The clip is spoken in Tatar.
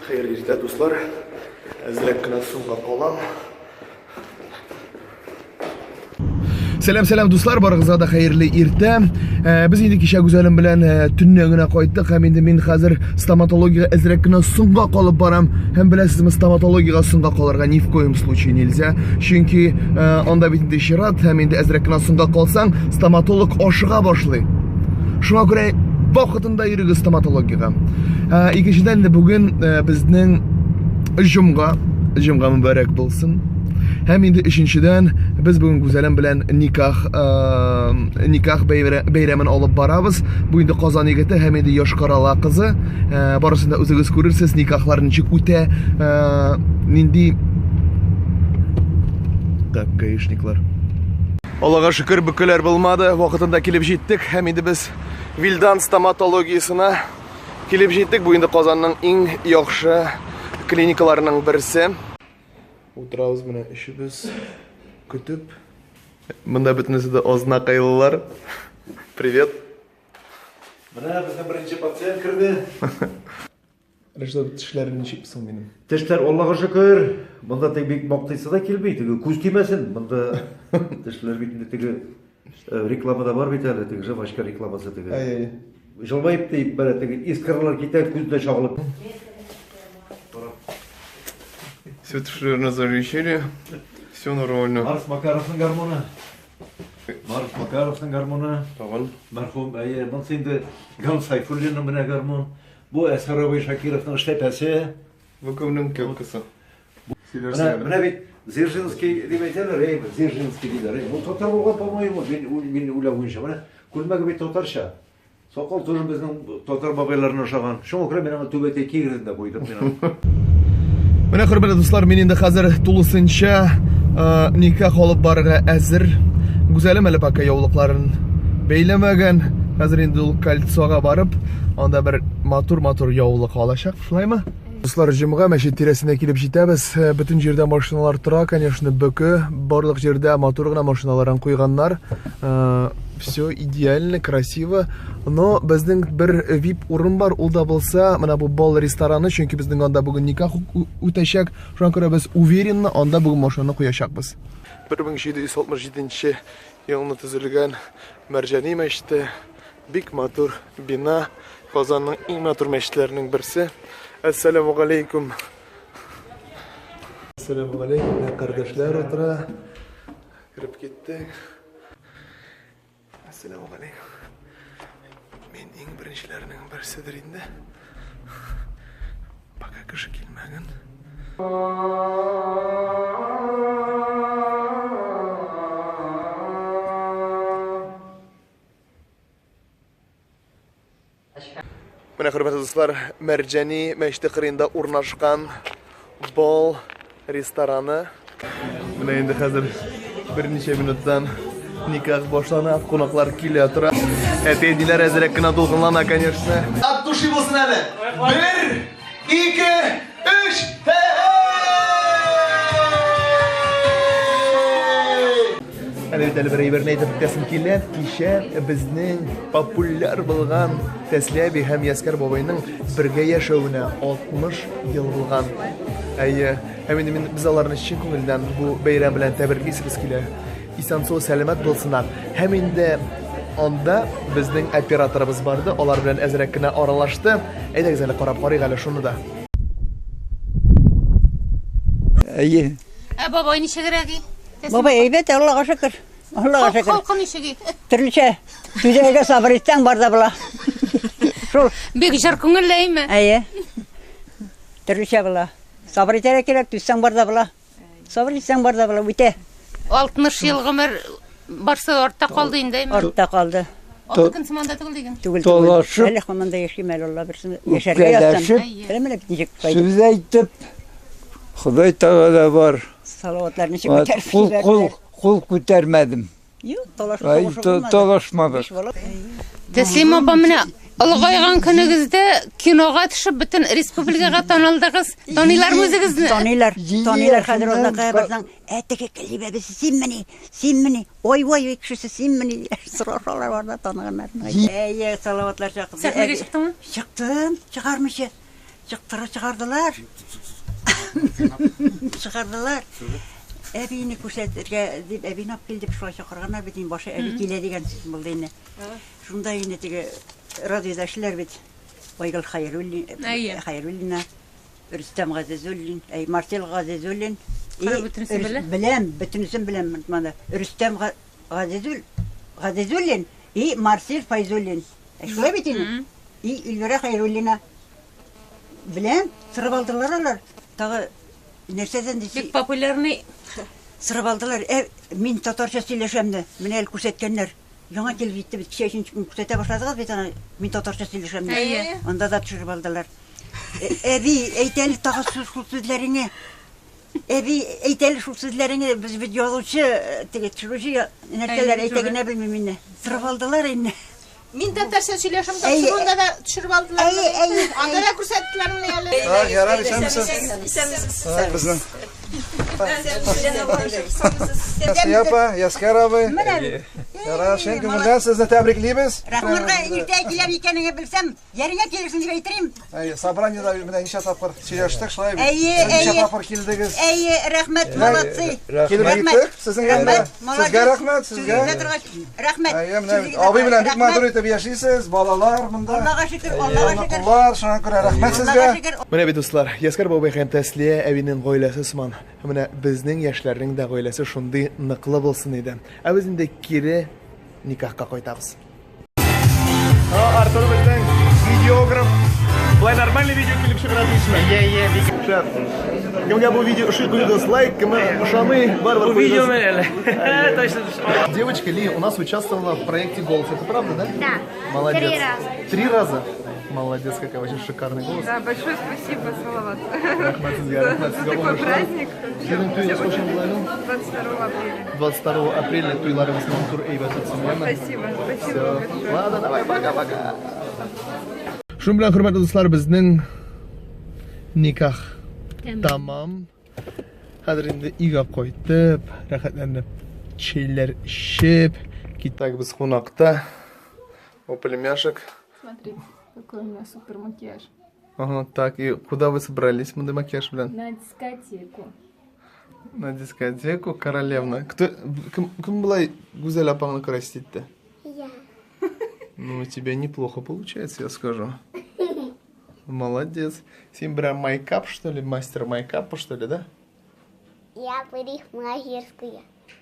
Hayırlı dostlar, azraq qana suvga qolam. Selam dostlar, barıgızga da hayırlı erta. Biz endi kecha güzelim bilan tunnagina qaytdik. Ham endi men hozir stomatologiyaga azraq qana suvga qolib boram. Ham bilasizmi, stomatologiyaga suvga qolarga ni в коем случае nельзя. Chunki onda bitdi shirat, ham endi azraq qana suvga qolsang, stomatolog oshiga boshlaydi. Shunga ko'ra vaqtida yurigi stomatologiyaga. Ikkinchidan bugun bizning jumga muborak bo'lsin. Hem indi üçüncüden biz bugün güzelim bilen nikah beyramını alıp barabız. Bu indi Qozon yigiti hem indi yosh qarala qizi. Barısında o'zingiz ko'rarsiz nikahlar nechik o'ta. Nindi гаишниклар. Alloga shukr, bukular bo'lmadi. Vaqtida kelib jetdik. Hem indi biz Vildan stomatologiyasına kelib jetdik. Bu indi Qozonning eng yaxshi klinikalarining birisi. O'tiramiz mana ishimiz kutib. Bunda bitmasa da ozna qaylılar. Привет. Mana bizning birinchi patsient kirdi. Rashid, tishlaring nechiksin mening? Tishlar Allohga shukr. Bunda tek bek maqtaysa da kelmaydi. Ko'z tiymasin. Bunda tishlar bitdi tegi reklamada var bir tane tegi başka reklamasi tegi. Ay. Jilmayib deyip bara tegi iskarlar ketadi ko'zda chog'ilib. Все тушерно зарешили. Все нормально. Marif Makarovning garmoni. Marif Makarovning garmoni. Tamam. Marhum bu endi Gal Sayfullinning bilan garmon. Bu Asaroviy Shakirovning ishlapasi. Bu kimning kelkisi? Mana bit Zerzhinskiy deb aytadilar, Zerzhinskiy deydilar. Bu totar bo'lgan, по-моему, men o'ylayman. Mana kulmaga bit totarsha. Soqol to'rin bizning totar bobolarning o'xshagan. Shunga ko'ra men ham to'bata kegirda qo'ydim men. Mana hurmatli do'stlar, men endi hozir to'lisincha nikah olib borishga hazır. Güzelim hali paka yovliqlarini beylamagan. Hozir endi koltsoga borib, onda bir motor yovliq olashaq, shundaymi? Do'stlar, jumga mashin terasida kelib jetamiz. Butun yerda mashinalar tura, конечно, bo'ki, barliq yerda motorgina mashinalarni qo'yganlar. Все идеально, красиво. Но bizning bir VIP o'rin bor, u da bo'lsa, mana bu bol restorani, chunki bizning onda bugun nikah o'tashak. Shunga ko'ra biz уверенно onda bugun mashinani qo'yashaqmiz. 1767-yilda tuzilgan Marjaniy masjidi, bek motor bino, Qozonning eng motor masjidlarining birisi. Assalomu alaykum. Assalomu alaykum, qardoshlar o'tira. Kirib ketdik. Assalomu alaykum. Men eng birinchilarning birisidir endi. Baqa kishi kelmagan. Mana hurmatli do'stlar, Marjaniy masjidi qirg'inda o'rnashgan bol restorani. Mana endi hozir bir necha minutdan nikah boshlanib, qo'noqlar kelyapti. Ateydilar azraqgina to'lqinlana, конечно. От души bo'lsin hali. 1 2 3 Hali bir aytib o'tgasim keladi. Kecha bizning populyar bo'lgan Teslabi ham Yaskar boboyning birga yashawina 60 yil bo'lgan. Hem endi biz ularni chin ko'ngildan bu bayram bilan tabriklaymiz kelar. İsan-sog' salomat bo'lsinlar. Hem endi onda bizning operatorimiz bordi, ular bilan azraqgina oralashdi. Aytagizlar, qarab qaraylik hali shuni da. İyi. Babayın işe gerek. Baba evet Allah'a şükür. Allah'a şükür. Halkın işe git. Türlüçe. Düzeyge sabır etsen var da bula. Şul. Bir jarkınırlayım mı? İyi. Türlüçe bula. Sabır ederek gerek düşsen var da bula. Sabır etsen var da bula. Bite. 60 yıl ömür barsa orta kaldı indeyim. Orta kaldı. Otakın sımanda tıkıldıyım. Dolaşıp. Öyle kumanda yaşayayım el Allah birsin. Yaşarga yazsam. Öyle mi bitecek? Söz aytıp Xudoy Teala var. Salavatlarını çıkartıp Kul ko'tarmadim. Yok, dolaşmadık. Teslim babamına Alğayğan günügüzde kinoga düşüp bütün respublikaga tanıldığız. Tanıylar müziğizni? Tanıylar. Tanıylar hazır onda qaybarsan. Eteke kelibe biz simmini. Oy kişisi simmini. Sıralar var da tanıganlar. Salavatlar çaktı. Sahneye çıktın mı? Çıktım. Çıkarmışı. Çıkardılar. Çıkardılar. Evini күрсәтергә дип, evini алып кил дип шулай чакырганнар бит, инде башы эви килә дигән сүз булды инде. Шунда инде теге радиода эшләр бит. Айгөл Хәйруллина, Рөстәм Газизуллин, Марсел Газизуллин. Бөтенесен беләм монда. Рөстәм Газизуллин и Марсел Файзуллин. Шулай бит инде. И Илвира Хәйруллина. Беләм, сырып алдылар алар. Тагы нәрсәдән дисә, Бик популярный. сырып алдылар. Мин татарча сөйләшәм дә, менә әле күрсәткәннәр. Яңа килеп җитте бит, 2-3 көн күрсәтә башладыгыз бит аны. Мин татарча сөйләшәм дә. Анда да төшереп алдылар. Әби, әйтәле тагы шул сүзләреңне. Әби, әйтәле шул сүзләреңне, без бит язучы, теге төшерүче нәрсәләр әйтәгенә белмим инде. Сырып алдылар инде. Мин татарча сөйләшәм, тапшыруында да төшереп алдылар. Анда да күрсәттеләр менә әле. Ярар, исәнмесез? Безнең. Япа, Яскаровы. Ярар, шен күңелдән сезне тәбриклибез. Рахманга иртә киләм икәнен белсәм, ярыңа килерсең дип әйтерим. Собраниеда менә ничә тапкыр сөйләштек, шулай бит. Ничә тапкыр килдегез. Рәхмәт, молодцы. Килеп җиттек. Сезнең янда. Сезгә рәхмәт, сезгә. Рәхмәт. Абый белән бик матур итеп яшисез, балалар монда. Аллага шөкер, Аллага шөкер. Куллар, шуңа күрә рәхмәт сезгә. Менә бит дуслар, Яскар бабай һәм Тәслия әбинең гаиләсе сыман. Менә безнең яшьләрнең дә гаиләсе шундый ныклы булсын иде. Ә без инде кире никахка кайтабыз. Артур безнең видеограф. Булай нормальный видео килеп чыгара дисме? Шәп. Кемгә бу видео ошый куйдыгыз, лайк, кем ошамый, бар-бар. Видео менә. Точно. Девочка Ли у нас участвовала в проекте «Голос». Это правда, да? Да. Молодец. 3 раза. 3 раза? Молодец, какая вообще шикарный голос. Да, большое спасибо, Салават. Такой праздник. 22 апреля. 22 апреля туйларыбыз тур әйбәт үтсен. Спасибо большое. Ладно, давай, пока-пока. Шун белән, хөрмәтле дуслар, безнең никах тамам. Хәзер инде өйгә кайтып, рәхәтләнеп, чәйләр эчеп, китәк без кунакта. О, племяшек. Смотри, какой у меня супер макияж. Ага, так, и куда вы собрались, муды макияж, блин? На дискотеку. На дискотеку, королевна. Кем была Гузель апаңны красить-то? Я. Ну, у тебя неплохо получается, я скажу. Молодец. Сим прям майкап, что ли? Мастер майкапа, что ли, да? Я парикмахерская.